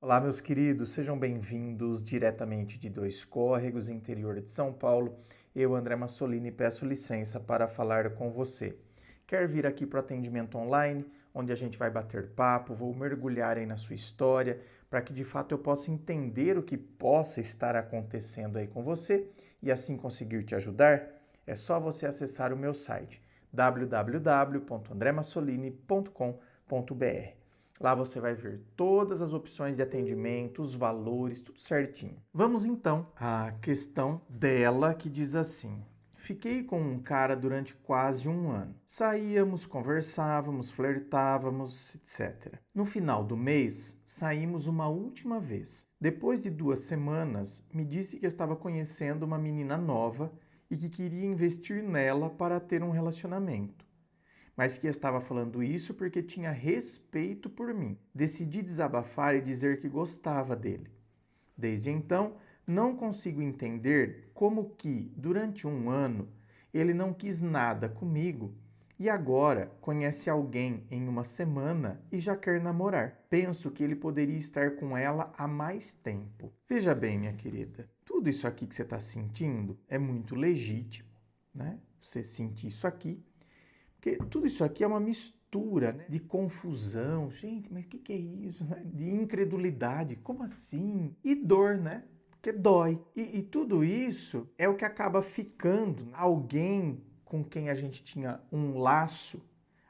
Olá, meus queridos, sejam bem-vindos diretamente de Dois Córregos, interior de São Paulo. Eu, André Massolini, peço licença para falar com você. Quer vir aqui para o atendimento online, onde a gente vai bater papo, vou mergulhar aí na sua história, para que de fato eu possa entender o que possa estar acontecendo aí com você e assim conseguir te ajudar? É só você acessar o meu site www.andremassolini.com.br. Lá você vai ver todas as opções de atendimento, os valores, tudo certinho. Vamos então à questão dela que diz assim: fiquei com um cara durante quase um ano. Saíamos, conversávamos, flertávamos, etc. No final do mês, saímos uma última vez. Depois de 2 semanas, me disse que estava conhecendo uma menina nova e que queria investir nela para ter um relacionamento, mas que estava falando isso porque tinha respeito por mim. Decidi desabafar e dizer que gostava dele. Desde então, não consigo entender como que, durante um ano, ele não quis nada comigo e agora conhece alguém em uma semana e já quer namorar. Penso que ele poderia estar com ela há mais tempo. Veja bem, minha querida, tudo isso aqui que você está sentindo é muito legítimo, né? Você sentir isso aqui. Porque tudo isso aqui é uma mistura, né, de confusão. Gente, mas o que é isso? Né? De incredulidade. Como assim? E dor, né? Porque dói. E tudo isso é o que acaba ficando. Alguém com quem a gente tinha um laço,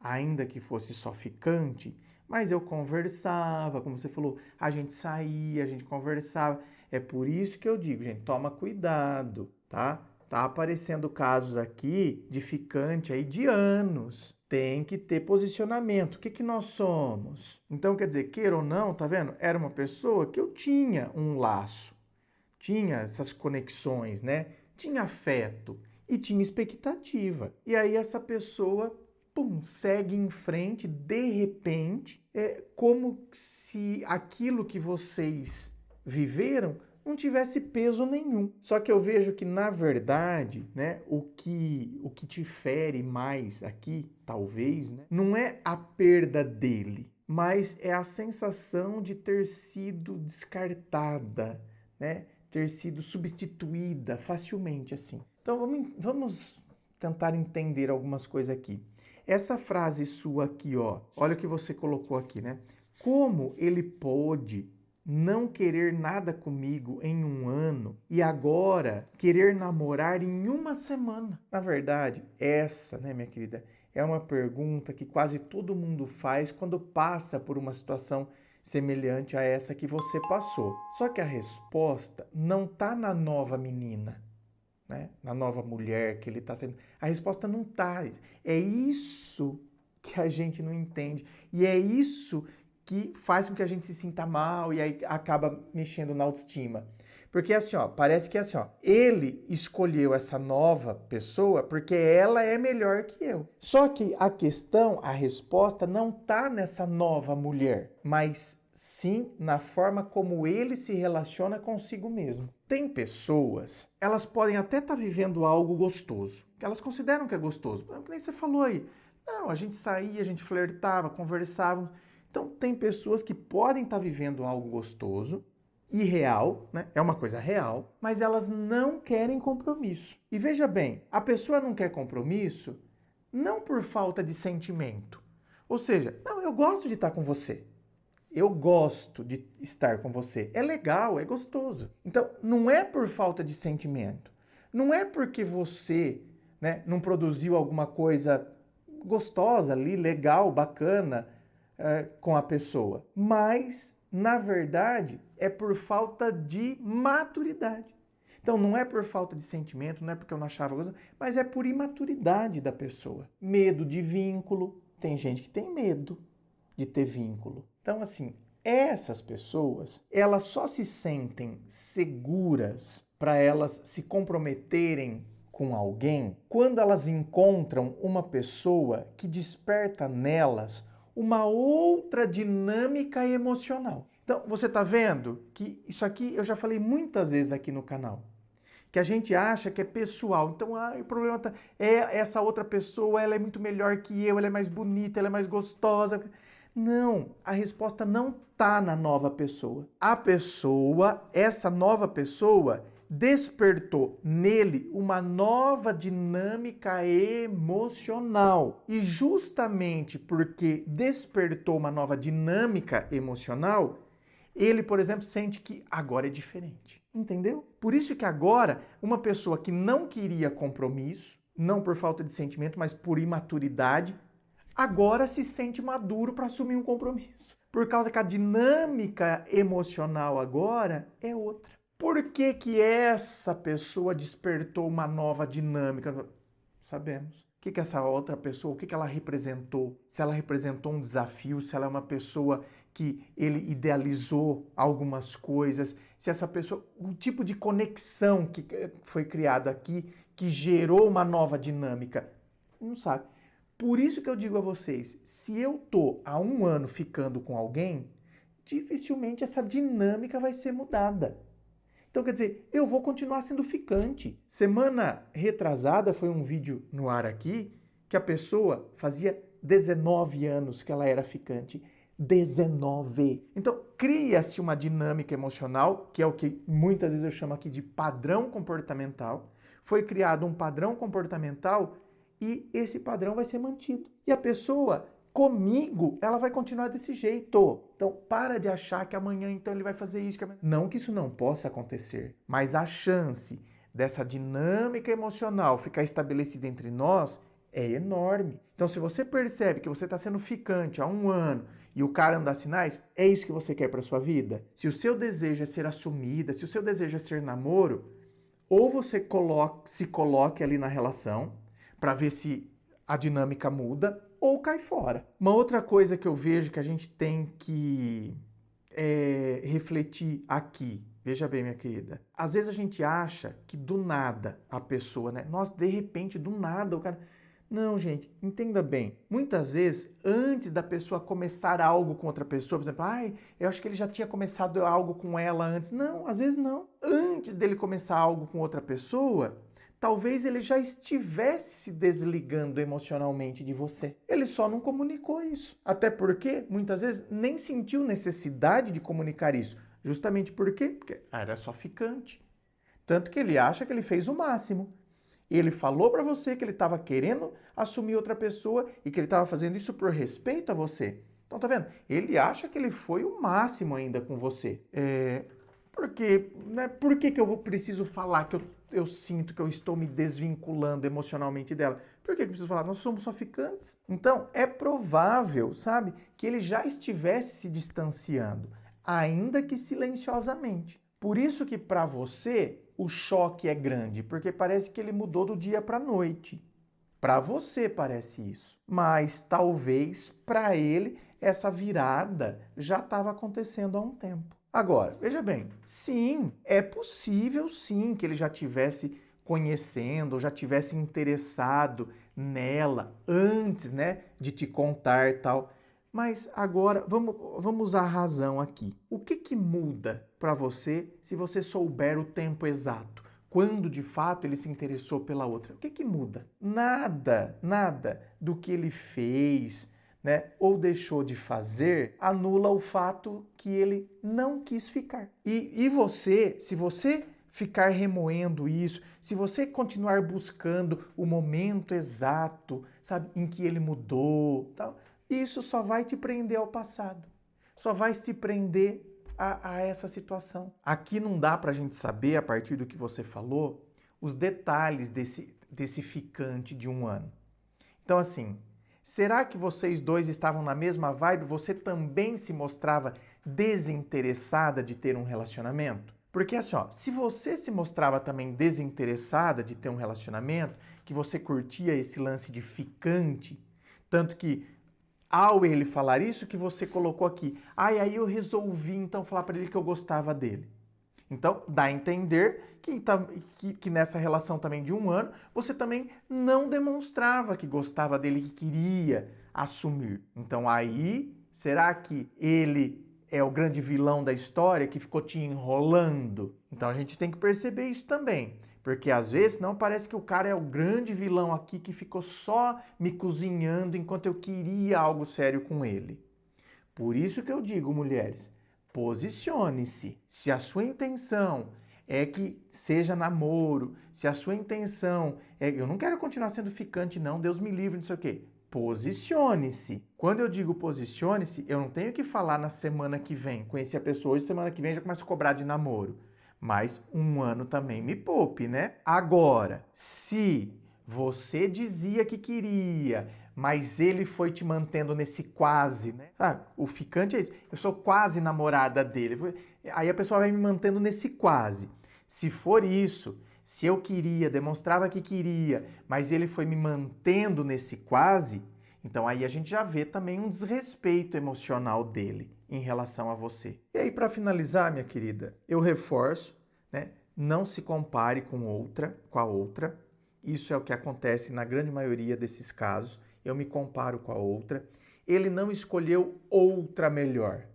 ainda que fosse só ficante, mas eu conversava, como você falou, a gente saía, a gente conversava. É por isso que eu digo, gente, toma cuidado, tá? Tá aparecendo casos aqui de ficante aí de anos. Tem que ter posicionamento. O que nós somos? Então, quer dizer, queira ou não, tá vendo? Era uma pessoa que eu tinha um laço, tinha essas conexões, né? Tinha afeto e tinha expectativa. E aí essa pessoa, pum, segue em frente, de repente, é como se aquilo que vocês viveram não tivesse peso nenhum. Só que eu vejo que, na verdade, né, o que te fere mais aqui, talvez, né, não é a perda dele, mas é a sensação de ter sido descartada, né, ter sido substituída facilmente assim. Então vamos tentar entender algumas coisas aqui. Essa frase sua aqui, ó, olha o que você colocou aqui, né? Como ele pôde não querer nada comigo em um ano e agora querer namorar em uma semana? Na verdade, essa, né, minha querida, é uma pergunta que quase todo mundo faz quando passa por uma situação semelhante a essa que você passou. Só que a resposta não está na nova menina, né? Na nova mulher que ele está sendo. A resposta não está. É isso que a gente não entende. E é isso que faz com que a gente se sinta mal e aí acaba mexendo na autoestima. Porque assim, ó, parece que assim, ó, ele escolheu essa nova pessoa porque ela é melhor que eu. Só que a questão, a resposta não tá nessa nova mulher, mas sim na forma como ele se relaciona consigo mesmo. Tem pessoas, elas podem até estar vivendo algo gostoso, que elas consideram que é gostoso. Que nem você falou aí. Não, a gente saía, a gente flertava, conversava. Então, tem pessoas que podem estar vivendo algo gostoso e real, né? É uma coisa real, mas elas não querem compromisso. E veja bem, a pessoa não quer compromisso não por falta de sentimento. Ou seja, não, eu gosto de estar com você. Eu gosto de estar com você. É legal, é gostoso. Então, não é por falta de sentimento. Não é porque você, né, não produziu alguma coisa gostosa ali, legal, bacana, com a pessoa. Mas, na verdade, é por falta de maturidade. Então, não é por falta de sentimento, não é porque eu não achava gostoso, mas é por imaturidade da pessoa. Medo de vínculo. Tem gente que tem medo de ter vínculo. Então, assim, essas pessoas, elas só se sentem seguras para elas se comprometerem com alguém quando elas encontram uma pessoa que desperta nelas uma outra dinâmica emocional. Então, você está vendo que isso aqui eu já falei muitas vezes aqui no canal, que a gente acha que é pessoal. Então, o problema é essa outra pessoa, ela é muito melhor que eu, ela é mais bonita, ela é mais gostosa. Não, a resposta não está na nova pessoa. A pessoa, essa nova pessoa, despertou nele uma nova dinâmica emocional. E justamente porque despertou uma nova dinâmica emocional, ele, por exemplo, sente que agora é diferente. Entendeu? Por isso que agora, uma pessoa que não queria compromisso, não por falta de sentimento, mas por imaturidade, agora se sente maduro para assumir um compromisso. Por causa que a dinâmica emocional agora é outra. Por que que essa pessoa despertou uma nova dinâmica? Sabemos. O que que essa outra pessoa, o que que ela representou? Se ela representou um desafio, se ela é uma pessoa que ele idealizou algumas coisas, se essa pessoa, o tipo de conexão que foi criado aqui, que gerou uma nova dinâmica, não sabe. Por isso que eu digo a vocês, se eu tô há um ano ficando com alguém, dificilmente essa dinâmica vai ser mudada. Então, quer dizer, eu vou continuar sendo ficante. Semana retrasada foi um vídeo no ar aqui que a pessoa fazia 19 anos que ela era ficante. 19. Então, cria-se uma dinâmica emocional, que é o que muitas vezes eu chamo aqui de padrão comportamental. Foi criado um padrão comportamental e esse padrão vai ser mantido. E a pessoa, comigo, ela vai continuar desse jeito. Então, para de achar que amanhã então ele vai fazer isso. Não que isso não possa acontecer, mas a chance dessa dinâmica emocional ficar estabelecida entre nós é enorme. Então, se você percebe que você está sendo ficante há um ano e o cara não dá sinais, é isso que você quer para sua vida? Se o seu desejo é ser assumida, se o seu desejo é ser namoro, ou você se coloque ali na relação para ver se a dinâmica muda, ou cai fora. Uma outra coisa que eu vejo que a gente tem que refletir aqui, veja bem, minha querida, às vezes a gente acha que do nada a pessoa, né? Nossa, de repente, do nada o cara... Não, gente, entenda bem. Muitas vezes, antes da pessoa começar algo com outra pessoa, por exemplo, eu acho que ele já tinha começado algo com ela antes. Não, às vezes não. Antes dele começar algo com outra pessoa, talvez ele já estivesse se desligando emocionalmente de você. Ele só não comunicou isso. Até porque, muitas vezes, nem sentiu necessidade de comunicar isso. Justamente por quê? Porque era só ficante. Tanto que ele acha que ele fez o máximo. Ele falou para você que ele estava querendo assumir outra pessoa e que ele estava fazendo isso por respeito a você. Então, tá vendo? Ele acha que ele foi o máximo ainda com você. Porque, né? Por que que eu preciso falar que eu sinto que eu estou me desvinculando emocionalmente dela? Por que eu preciso falar? Nós somos só ficantes. Então, é provável, sabe, que ele já estivesse se distanciando, ainda que silenciosamente. Por isso que para você o choque é grande, porque parece que ele mudou do dia para a noite. Para você parece isso, mas talvez para ele essa virada já estava acontecendo há um tempo. Agora, veja bem, sim, é possível sim que ele já tivesse conhecendo, ou já tivesse interessado nela antes, né, de te contar e tal. Mas agora, vamos usar a razão aqui. O que muda para você se você souber o tempo exato? Quando de fato ele se interessou pela outra? O que muda? Nada, nada do que ele fez, né, ou deixou de fazer anula o fato que ele não quis ficar. E você, se você ficar remoendo isso, se você continuar buscando o momento exato, sabe, em que ele mudou, tal, isso só vai te prender ao passado, só vai te prender a essa situação. Aqui não dá para a gente saber, a partir do que você falou, os detalhes desse ficante de um ano. Então, assim, será que vocês dois estavam na mesma vibe? Você também se mostrava desinteressada de ter um relacionamento? Porque assim, ó, se você se mostrava também desinteressada de ter um relacionamento, que você curtia esse lance de ficante, tanto que ao ele falar isso, que você colocou aqui, aí eu resolvi então falar para ele que eu gostava dele. Então, dá a entender que nessa relação também de um ano, você também não demonstrava que gostava dele, que queria assumir. Então aí, será que ele é o grande vilão da história que ficou te enrolando? Então a gente tem que perceber isso também. Porque às vezes não parece que o cara é o grande vilão aqui que ficou só me cozinhando enquanto eu queria algo sério com ele. Por isso que eu digo, mulheres, posicione-se. Se a sua intenção é que seja namoro, se a sua intenção é... Eu não quero continuar sendo ficante, não, Deus me livre, não sei o quê. Posicione-se. Quando eu digo posicione-se, eu não tenho que falar na semana que vem. Conheci a pessoa hoje, semana que vem já começo a cobrar de namoro. Mas um ano também me poupe, né? Agora, se você dizia que queria, mas ele foi te mantendo nesse quase, né? Sabe? O ficante é isso. Eu sou quase namorada dele. Aí a pessoa vai me mantendo nesse quase. Se for isso, se eu queria, demonstrava que queria, mas ele foi me mantendo nesse quase, então aí a gente já vê também um desrespeito emocional dele em relação a você. E aí, para finalizar, minha querida, eu reforço, né? Não se compare com a outra. Isso é o que acontece na grande maioria desses casos. Eu me comparo com a outra. Ele não escolheu outra melhor.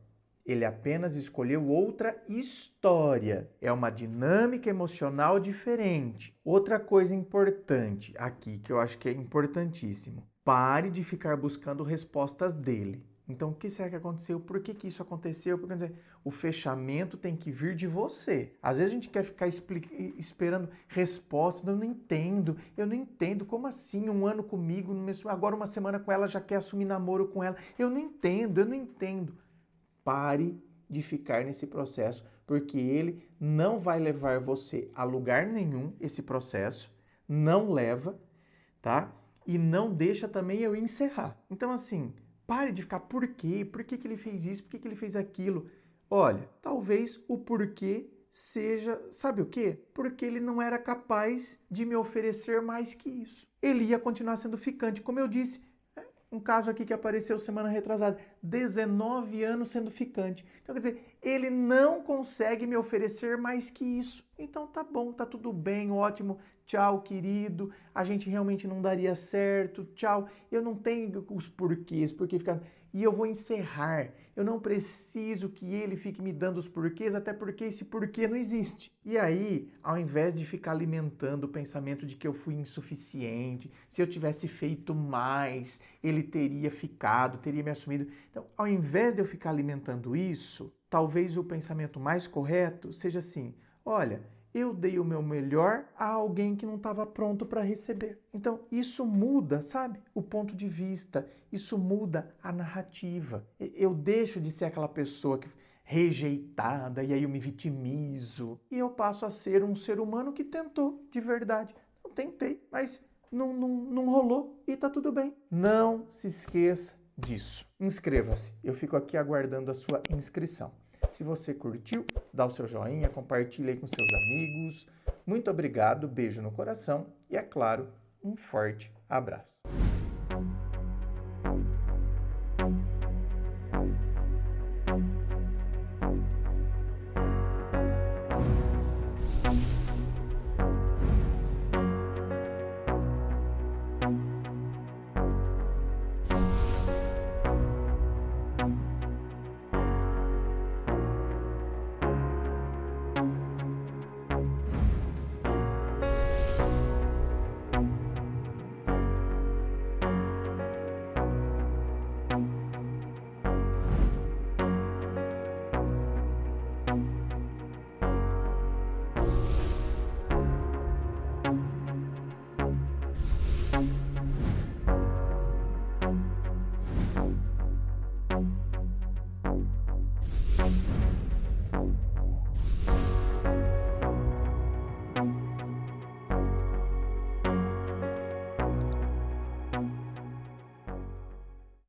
Ele apenas escolheu outra história. É uma dinâmica emocional diferente. Outra coisa importante aqui, que eu acho que é importantíssimo. Pare de ficar buscando respostas dele. Então, o que será que aconteceu? Por que isso aconteceu? O fechamento tem que vir de você. Às vezes a gente quer ficar esperando respostas. Eu não entendo. Como assim? Um ano comigo, agora uma semana com ela, já quer assumir namoro com ela. Eu não entendo. Pare de ficar nesse processo, porque ele não vai levar você a lugar nenhum, esse processo. Não leva, tá? E não deixa também eu encerrar. Então, assim... Pare de ficar por quê? Por que ele fez isso? Por que ele fez aquilo? Olha, talvez o porquê seja, sabe o quê? Porque ele não era capaz de me oferecer mais que isso. Ele ia continuar sendo ficante. Como eu disse, um caso aqui que apareceu semana retrasada, 19 anos sendo ficante. Então, quer dizer, ele não consegue me oferecer mais que isso. Então tá bom, tá tudo bem, ótimo. Tchau, querido. A gente realmente não daria certo. Tchau. Eu não tenho os porquês, porque fica... E eu vou encerrar. Eu não preciso que ele fique me dando os porquês, até porque esse porquê não existe. E aí, ao invés de ficar alimentando o pensamento de que eu fui insuficiente, se eu tivesse feito mais, ele teria ficado, teria me assumido. Então, ao invés de eu ficar alimentando isso, talvez o pensamento mais correto seja assim: olha, eu dei o meu melhor a alguém que não estava pronto para receber. Então, isso muda, sabe? O ponto de vista, isso muda a narrativa. Eu deixo de ser aquela pessoa rejeitada e aí eu me vitimizo. E eu passo a ser um ser humano que tentou, de verdade. Eu tentei, mas não rolou e tá tudo bem. Não se esqueça disso. Inscreva-se. Eu fico aqui aguardando a sua inscrição. Se você curtiu, dá o seu joinha, compartilha aí com seus amigos. Muito obrigado, beijo no coração e, é claro, um forte abraço.